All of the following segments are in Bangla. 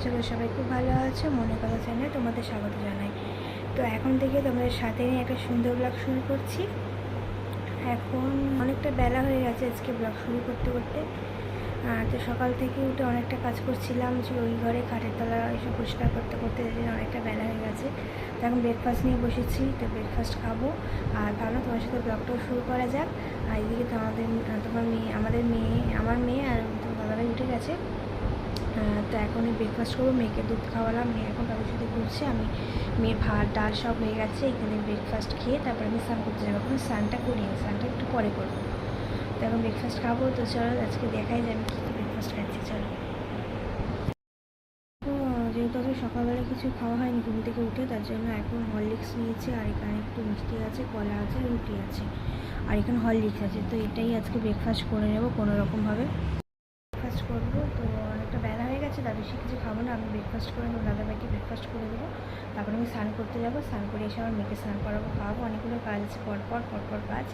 আশা করি সবাই খুব ভালো আছো। মনের কথা চ্যানেলে তোমাদের স্বাগত জানাই। তো এখন থেকে তোমাদের সাথে নিয়ে একটা সুন্দর ব্লগ শুরু করছি। এখন অনেকটা বেলা হয়ে গেছে আজকে ব্লগ শুরু করতে করতে। তো সকাল থেকে উঠে অনেকটা কাজ করছিলাম, যে ওই ঘরে খাটের তলা এসব পরিষ্কার করতে করতে অনেকটা বেলা হয়ে গেছে। তো এখন ব্রেকফাস্ট নিয়ে বসেছি, তো ব্রেকফাস্ট খাবো আর ভাবলাম তোমার সাথে ব্লগটাও শুরু করা যাক। আর এদিকে তো আমার মেয়ে আর তোমার দাদাভাই উঠে গেছে। তো এখনই ব্রেকফাস্ট করবো, মেয়েকে দুধ খাওয়ালাম, মেয়ে এখন তাদের সাথে ঘুরছে। আমি মেয়ের ভাত ডাল সব হয়ে গেছে, এখানে ব্রেকফাস্ট খেয়ে তারপর আমি স্নান করতে যাবো। এখন স্নানটা করিনি, স্নানটা একটু পরে করবো। তো এখন ব্রেকফাস্ট খাবো। তো চলো আজকে দেখাই যে আমি কী কী ব্রেকফাস্ট খাচ্ছি। চলো, যেহেতু আজকে সকালবেলা কিছু খাওয়া হয়নি ঘুম থেকে উঠে, তার জন্য এখন হরলিক্স নিয়েছি, আর এখানে একটু মিষ্টি আছে, কলা আছে, রুটি আছে, আর এখানে হরলিক্স আছে। তো এটাই আজকে ব্রেকফাস্ট করে নেবো কোনো রকমভাবে। ব্রেকফাস্ট করবো, তো অনেকটা বেলা হয়ে গেছে, তার বেশি কিছু খাবো না। আমি ব্রেকফাস্ট করে নেবো, দাদাভাইকে ব্রেকফাস্ট করে দেবো, তারপরে আমি স্নান করতে যাবো। স্নান করে এসে আমার মেয়েকে স্নান করাবো, খাওয়াবো। অনেকগুলো কাজ আছে, পরপর কাজ।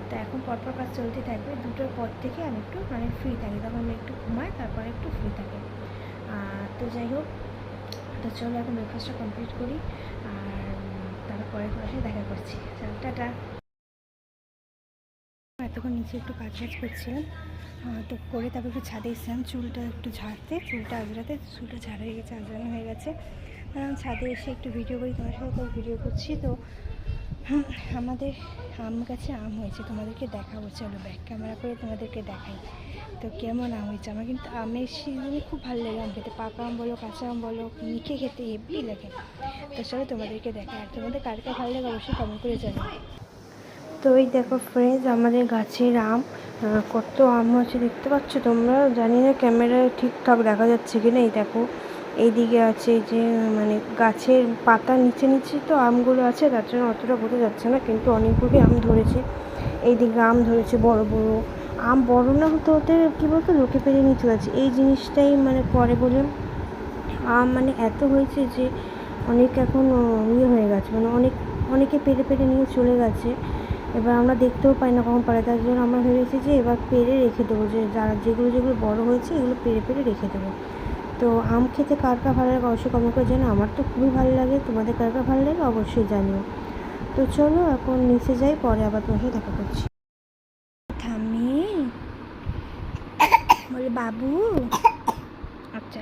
তো এখন পরপর কাজ চলতে থাকবে। দুটোর পর থেকে আমি একটু ফ্রি থাকি, তখন আমি একটু ঘুমাই, তারপরে একটু ফ্রি থাকি। তো যাই হোক, তো চলো এখন ব্রেকফাস্টটা কমপ্লিট করি, আর তারপরে তোমার সাথে দেখা করছি। চলো, টাটা। এতক্ষণ নিচে একটু কাজ করছিলাম, তো করে তারপর একটু ছাদে এসেছিলাম চুলটা একটু ঝাড়তে, চুলটা ঝাড়া হয়ে গেছে, আজরানো হয়ে গেছে। ছাদে এসে একটু ভিডিও করি, তোমার সাথে তো ভিডিও করছি। তো আমাদের আম গাছে আম হয়েছে, তোমাদেরকে দেখাবো। চলো ব্যাক ক্যামেরা করে তোমাদেরকে দেখাই তো কেমন আম হয়েছে। আমার কিন্তু আমের সিজনে খুব ভালো লাগে আম খেতে, পাকা আম বলো, কাঁচা আম বলো, মিঠে খেতে হেভি লাগে। তো চলো তোমাদেরকে দেখাই, আর তোমাদের কার কার ভালো লাগে অবশ্যই কমেন্ট করে জানো। তো এই দেখো ফ্রেন্ডস, আমাদের গাছের আম, কত আম হচ্ছে দেখতে পাচ্ছ তোমরা। জানি না ক্যামেরায় ঠিকঠাক দেখা যাচ্ছে কিনা। এই দেখো এইদিকে আছে, যে গাছের পাতা নিচে নিচে তো আমগুলো আছে, তার জন্য অতটা বোঝা যাচ্ছে না, কিন্তু অনেকগুলি আম ধরেছে। এইদিকে আম ধরেছে বড় বড় আম, বড় না হতে হতে কী বলতো, লোকে পেরে নিয়ে চলে যাচ্ছে। এই জিনিসটাই করে বলে আম এত হয়েছে যে অনেক এখন হয়ে গেছে, অনেকে পেরে নিয়ে চলে গেছে। এবার আমরা দেখতেও পাই না কখন পারে, তার জন্য আমরা ভেবেছি যে এবার পেরে রেখে দেবো, যে যেগুলো বড়ো হয়েছে এগুলো পেরে রেখে দেবো। তো আম খেতে কার কার ভালো লাগে অবশ্যই কমেন্ট করে জানো। আমার তো খুবই ভালো লাগে, তোমাদের কার কার ভালো লাগে অবশ্যই জানিও। তো চলো এখন নিচে যাই, পরে আবার তোমার সাথে দেখা করছি। থামি বলে বাবু, আচ্ছা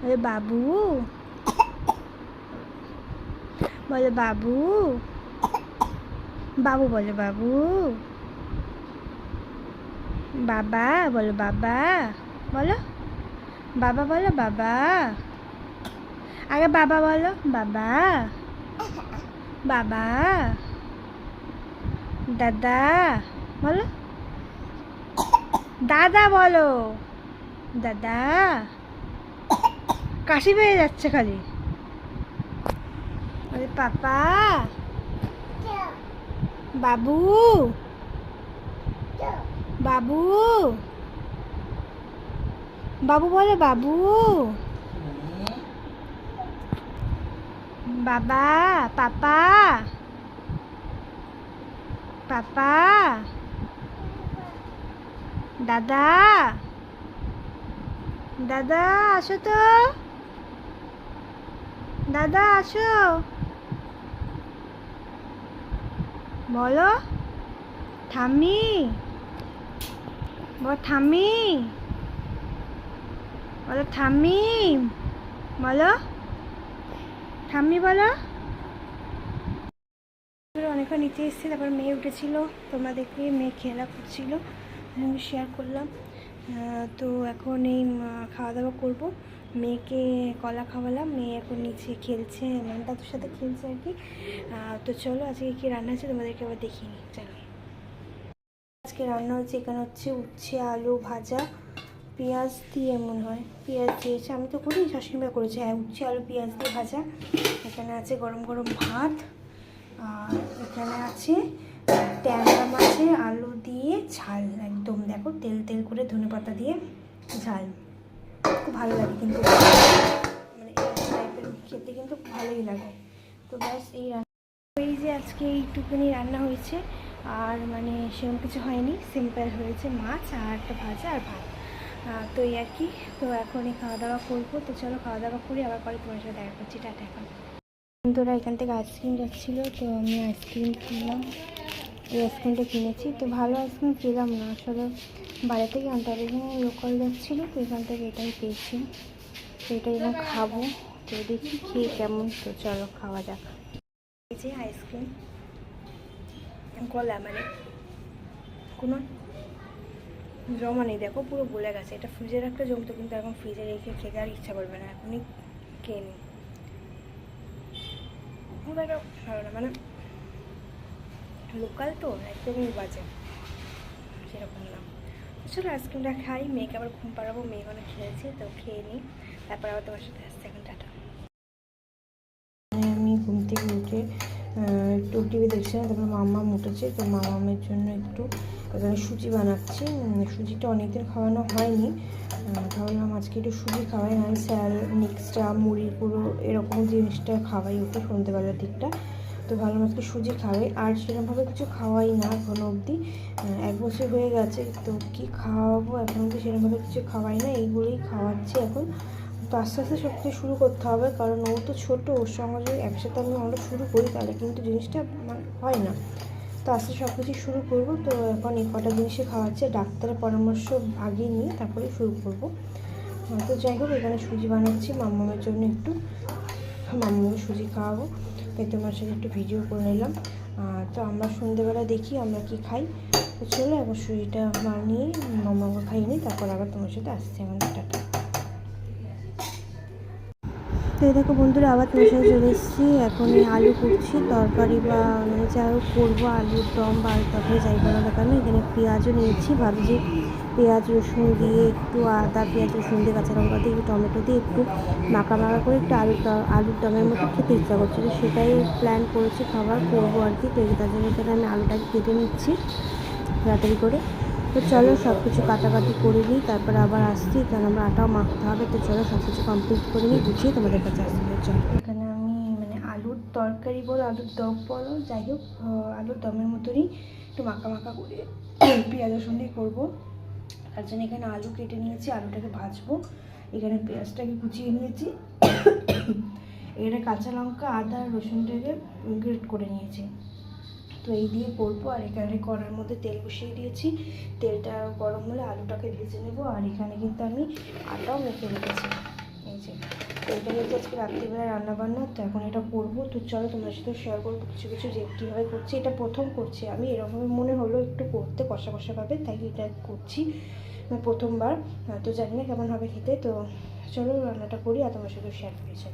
বলে বাবু, বলে বাবু, বাবু বলে বাবু, বাবা বলো, বাবা বলো, বাবা বলো, বাবা আগে বাবা বলো, বাবা, বাবা, দাদা বলো, দাদা বলো, দাদা। কাশি পেয়ে যাচ্ছে খালি। বলে পাপা, বাবু, বাবু, বাবু বলে বাবু, বাবা, পাপা, পাপা, দাদা, দাদা আসো তো, দাদা আসো বলো, ঠাম্মি বলো, ঠাম্মি বলো, ঠাম্মি বলো, ঠাম্মি বলো। অনেকক্ষণ নিচে এসেছি, তারপর মেয়ে উঠেছিল, তোমরা দেখলে মেয়ে খেলা করছিল, আমি শেয়ার করলাম। তো এখন এই খাওয়া দাওয়া করবো, মেয়েকে কলা খাওয়ালাম, মেয়ে এখন নিচে খেলছে, দাদুর সাথে খেলছে আর কি। তো চলো আজকে কী রান্না আছে তোমাদেরকে আবার দেখিয়ে নিই। চলো, আজকে রান্না হচ্ছে, এখানে হচ্ছে উচ্ছে আলু ভাজা, পেঁয়াজ দিয়ে মনে হয় পেঁয়াজ দিয়েছে, আমি তো করিনি, শাশুড়িমা করেছে। হ্যাঁ, উচ্ছে আলু পেঁয়াজ দিয়ে ভাজা। এখানে আছে গরম গরম ভাত, আর এখানে আছে ট্যাংরা মাছের আলু দিয়ে ঝাল, একদম দেখো তেল তেল করে ধনেপাতা দিয়ে ঝাল, খুব ভালো লাগে কিন্তু, এই টাইপের খেতে কিন্তু ভালোই লাগে। তো ব্যাস এই রান্না, এই যে আজকে এইটুকুনি রান্না হয়েছে, আর সেরকম কিছু হয়নি, সিম্পল হয়েছে, মাছ আর একটা ভাজা আর ভাত। তো এই আর কি। তো এখনই খাওয়া দাওয়া করবো, তো চলো খাওয়া দাওয়া করি, আবার পরে তোমার সাথে দেখা করছি। টাটা। এখন বন্ধুরা এখান থেকে আইসক্রিম যাচ্ছিলো, তো আমি আইসক্রিম কিনলাম। এই আইসক্রিমটা কিনেছি, তো ভালো আইসক্রিম পেলাম না আসলে, বাইরে থেকে আনতে হবে। এখানে লোকাল যাচ্ছিলো, তো এখান থেকে এটাই পেয়েছি, তো এটা যেন খাবো। তো দেখি খেয়ে কেমন, তো চলো খাওয়া যাক। এই যে আইসক্রিম গলা মানে কোনো জমা নেই, দেখো পুরো গলে গেছে। এটা ফ্রিজে রাখতে জমতো, কিন্তু এখন ফ্রিজে রেখে খেতে আর ইচ্ছা করবে না, এখনই খেয়ে নিই। ভালো না, মানে লোকাল তো একদমই বাজে, সেরকম না। চলো আইসক্রিমটা খাই, মেয়েকে আবার ঘুম পাড়াবো, মেয়ে অনেক খেয়েছে, তো খেয়ে নিই, তারপর আবার তোমার সাথে আসছে। এখন টাটা। আমি ঘুম থেকে উঠে একটু টিভি দেখছিলাম, তারপর মামা উঠেছে, তো মামামের জন্য একটু এখানে সুজি বানাচ্ছি। সুজিটা অনেকদিন খাওয়ানো হয়নি, ভাবলাম আজকে একটু সুজি খাওয়াই, না স্যাল মিক্সটা মুড়ি গুঁড়ো এরকম জিনিসটা খাওয়াই ওকে সন্ধ্যেবেলার দিকটা। তো ভাবলাম আজকে সুজি খাওয়াই, আর সেরকমভাবে কিছু খাওয়াই না এখনো অবধি। 1 বছর হয়ে গেছে, তো কি খাওয়াবো এখন অবধি সেরকমভাবে কিছু খাওয়াই না, এইগুলোই খাওয়াচ্ছি এখন। তো আস্তে আস্তে সব কিছু শুরু করতে হবে, কারণ ও তো ছোটো, ওর সঙ্গে যদি একসাথে আমরা শুরু করি তাহলে কিন্তু জিনিসটা মানে হয় না। তো আস্তে সব কিছু শুরু করবো। তো এখন এই কটা জিনিসে খাওয়াচ্ছে, ডাক্তারের পরামর্শ আগে নিয়ে তারপরে শুরু করবো। তো যাই হোক, এখানে সুজি বানাচ্ছি মামামের জন্য একটু, মামাকে সুজি খাওয়াবো, তাই তোমার সাথে একটু ভিডিও করে নিলাম। তো আমরা সন্ধ্যেবেলা দেখি আমরা কি খাই। তো চলো এখন সুজিটা বানিয়ে মামাকে খাইয়ে নিই, তারপর আবার তোমার সাথে আসছি। আমার টাটা। তো এই দেখো বন্ধুরা, আবার তোমার সাথে চলে এসেছি। এখন আলু করছি তরকারি, বা মানে যাই হোক করবো, আলুর দম বা আলুর তরকারি যাই বলো না কেন। এখানে পেঁয়াজও নিয়েছি, ভাবছি পেঁয়াজ রসুন দিয়ে একটু আদা পেঁয়াজ রসুন দিয়ে কাঁচা লঙ্কা দিয়ে একটু টমেটো দিয়ে একটু মাখা করে একটু আলুর দমের মতো খেতে ইচ্ছা করছে, তো সেটাই প্ল্যান করেছি, খাবার করবো আর কি। তো তার জন্য এখানে আমি আলুটাকে কেটে নিচ্ছি তাড়াতাড়ি করে। তো চলো সব কিছু কাটাকাটি করে নিই, তারপরে আবার আসছি, কারণ আমরা আটাও মাখতে হবে। তো চলো সব কিছু কমপ্লিট করে নিই, গুছিয়ে তোমাদের কাছে আসতে হবে। চলো এখানে আমি মানে আলুর তরকারি বলো আলুর দম বলো যাই হোক, আলুর দমের মতনই একটু মাখা করে পেঁয়াজ রসুন দিয়ে করবো। তার জন্য এখানে আলু কেটে নিয়েছি, আলুটাকে ভাজবো। এখানে পেঁয়াজটাকে কুচিয়ে নিয়েছি, এখানে কাঁচা লঙ্কা আদা রসুনটাকে গ্রেট করে নিয়েছি। তো এই দিয়ে করবো। আর এখানে কড়ার মধ্যে তেল বসিয়ে দিয়েছি, তেলটা গরম হলে আলুটাকে ভেজে নেবো। আর এখানে কিন্তু আমি আটাও মেখে রেখেছি, এই যে। তো এটা কিন্তু আজকে রাত্রিবেলা রান্নাবান্না, তো এখন এটা করবো। তো চলো তোমার সাথে শেয়ার করবো কিছু কিছু যে কীভাবে করছি। এটা প্রথম করছি আমি, এরকম মনে হলো একটু করতে কষা কষাভাবে, তাই এটা করছি প্রথমবার। তো জানি না কেমন হবে খেতে। তো চলো রান্নাটা করি আর তোমার সাথে শেয়ার করেছি।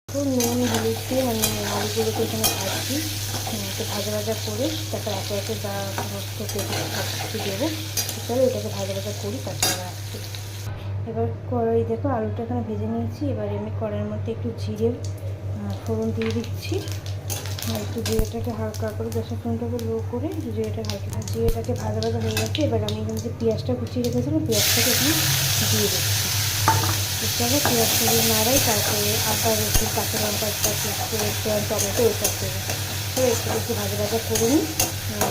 নুন হলুদ দিয়ে আমি আলুগুলোকে এখানে ভাজছি, একটু ভাজা করে তারপর একে একে যা সমস্ত সব কিছু দেবো। চলো এটাকে ভাজা করি, তারপরে আসছি। এবার কড়াই দেখো আলুটা এখানে ভেজে নিয়েছি। এবার আমি কড়াইয়ের মধ্যে একটু জিরে ফোড়ন দিয়ে দিচ্ছি, একটু জিরেটাকে হালকা করে গ্যাসের ফোড়নটাকে লো করে জিরেটাকে ভাজা হয়ে গেছে। এবার আমি এখানে যে পেঁয়াজটা কুচিয়ে রেখেছিলাম পেঁয়াজটাকে এখানে দিয়ে দিচ্ছি। চলো পেঁয়াজটা দিয়ে নাড়াই, তারপরে আদা রসুন কাঁচা লঙ্কা পেঁয়াজ টমেটো এইসব দেবো। তো একটু বেশি ভাজা করে নিই,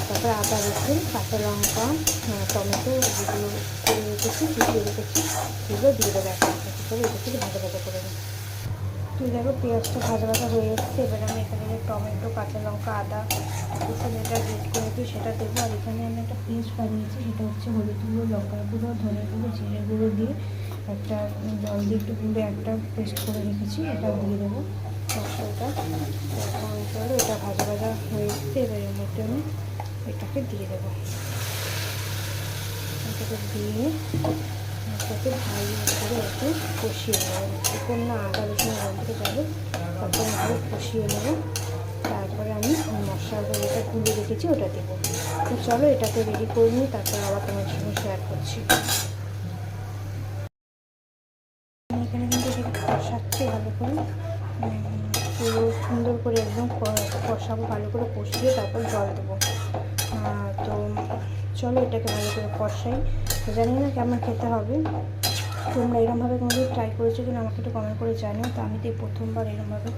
তারপরে আদা রসুন কাঁচা লঙ্কা টমেটো যেগুলো করে রেখেছি কুচিয়ে রেখেছি সেগুলো দিয়ে দেবো একটা। চলো এটা থেকে ভাজা করে নিই। তো দেখো পেঁয়াজটা ভাজা হয়ে এসছে। এবার আমি এখানে যে টমেটো কাঁচা লঙ্কা আদা রসুন যেটা গ্রেট করেছি সেটা দেবো। আর এখানে আমি একটা পেস্ট বানিয়েছি, সেটা হচ্ছে হলুদ গুঁড়ো লঙ্কার গুঁড়ো ধনে গুঁড়ো জিরে গুঁড়ো দিয়ে একটা জল দিয়ে একটু গুঁড়ো একটা পেস্ট করে রেখেছি, এটা দিয়ে দেবো মশলাটা। এখন চলো এটা ভাজা হয়ে এসছে। এবার এর মধ্যে আমি এটাকে দিয়ে দেবো, এটাকে দিয়ে এটাকে ভালো করে একটু কষিয়ে নেবো, যখন না আদা রসুন গন্ধটা যাবে তখন একটু কষিয়ে নেবো। তারপরে আমি মশলাটা যেটা গুঁড়ো রেখেছি ওটা দেবো। তো চলো এটাকে রেডি করে নিই, তারপরে আবার তোমার সঙ্গে শেয়ার করছি। এখানে কিন্তু সেটা কষাচ্ছি ভালো করে, পুরো সুন্দর করে একদম কষাবো, ভালো করে কষিয়ে তারপর জল দেবো। তো চলো এটাকে ভালো করে কষাই। জানি না কেমন খেতে হবে, তোমরা এরকমভাবে কোনোদিন ট্রাই করেছো কিনা আমাকে একটু কমেন্ট করে জানিও। তো আমি তো প্রথমবার এরকমভাবে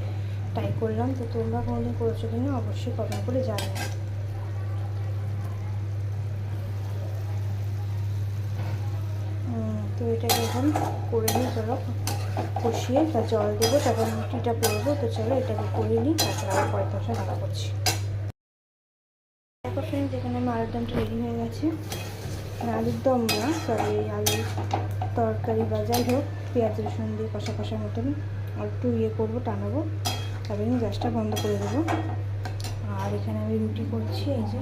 ট্রাই করলাম, তো তোমরা কোনোদিন করেছো কিনা অবশ্যই কমেন্ট করে জানিও। তরকারিটাকে এখন করে নিই। চলো কষিয়ে তার জল দেবো, তারপর রুটিটা করবো। তো চলো এটাকে করে নিই, তারপর আবার পরে তোমার সাথে দেখা করছি। দেখো ফ্রেন্ডস, এখানে আমার আলুর দমটা রেডি হয়ে গেছে। আলুর দম না, সরি, আলুর তরকারি বা যাই হোক, পেঁয়াজ রসুন দিয়ে কষা কষা মতন একটু করবো, টানাবো, তারপরে আমি গ্যাসটা বন্ধ করে দেবো। আর এখানে আমি রুটি করছি, এই যে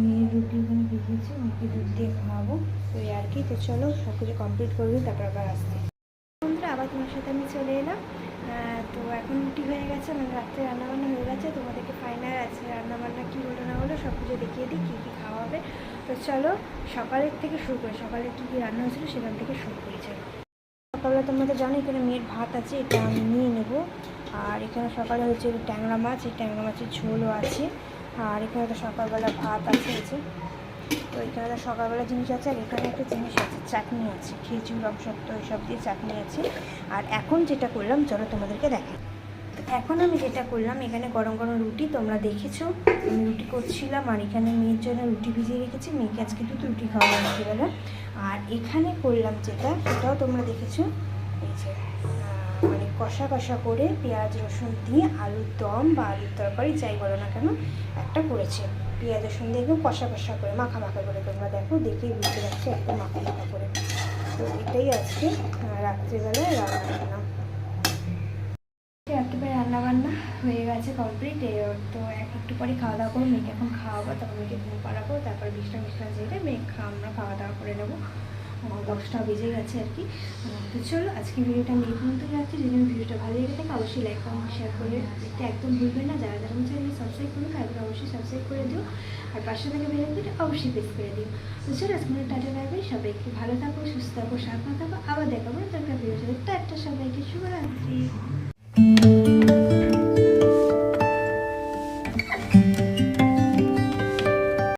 মেয়ের রুটি এখানে ভিজিয়েছি, মেয়েকে দুধ দিয়ে খাওয়াবো। তো এই আর কি। তো চলো সব কিছু কমপ্লিট করবি, তারপর আবার আসতে। বন্ধুরা, আবার তোমার সাথে আমি চলে এলাম। তো এখন রুটি হয়ে গেছে, মানে রাত্রে রান্নাবান্না হয়ে গেছে। তোমাদেরকে ফাইনাল আছে রান্নাবান্না কী হলো না হলো সব কিছু দেখিয়ে দিই, কী কী খাওয়া হবে। তো চলো সকালের থেকে শুরু করি, সকালে কী কী রান্না হয়েছিলো সেখান থেকে শুরু করি। চলো সকালবেলা তোমরা তো জানো এখানে মেয়ের ভাত আছে, এটা আমি নিয়ে নেবো। আর এখানে সকালে হচ্ছে ট্যাংরা মাছ, এই ট্যাংরা মাছের ঝোলও আছে। আর এখানে তো সকালবেলা ভাত আছে, এই যে। তো এখানে তো সকালবেলা জিনিস আছে। আর এখানে একটা জিনিস আছে, চাটনি আছে, খেজুর অবসত্ব এসব দিয়ে চাটনি আছে। আর এখন যেটা করলাম চলো তোমাদেরকে দেখাই। তো এখন আমি যেটা করলাম, এখানে গরম গরম রুটি তোমরা দেখেছো, আমি রুটি করছিলাম। আর এখানে মেয়ের জন্য রুটি ভিজিয়ে রেখেছি, মেয়েকে আজকে দুটো রুটি খাওয়াবো রাত্রিবেলা। আর এখানে করলাম যেটা, সেটাও তোমরা দেখেছো, এই যে মানে কষা কষা করে পেঁয়াজ রসুন দিয়ে আলুর দম বা আলুর তরকারি যাই বলো না কেন একটা করেছে। পেঁয়াজ রসুন দিয়ে একদম কষা কষা করে, মাখা মাখা করে, তোমরা দেখো দেখেই বুঝতে পারছি একদম মাখা মাখা করে। তো এটাই আজকে রাত্রিবেলায় রান্না। রাত্রিবেলা রান্নাবান্না হয়ে গেছে কমপ্লিট। তো একটু পরে খাওয়া দাওয়া করবো, মেয়েকে এখন খাওয়াবো, তারপর মেয়েকে ঘুম পাড়াবো, তারপর বিছনা যেতে মেয়ে আমরা খাওয়া দাওয়া করে নেবো। 10টা বেজে গেছে আর কি। তো চলো আজকে ভিডিওটা আমি এই পর্যন্তই রাখছি। যদি ভিডিওটা ভালো লেগে থাকে অবশ্যই লাইক কমেন্ট শেয়ার করে দেখতে একদম ভুলবেন না। যারা যারা চ্যানেলে সাবস্ক্রাইব করবে তাদের অবশ্যই সাবস্ক্রাইব করে দিও, আর পাশে থেকে বেল আইকনটা অবশ্যই প্রেস করে দিও। তো চলো আজকে টাটা বাই বাই, সবাই একটু ভালো থাকো, সুস্থ থাকো, সাবধানে থাকো। আবার দেখাবো দরকার ভিডিও। টাটা, সবাইকে শুভরাত্রি।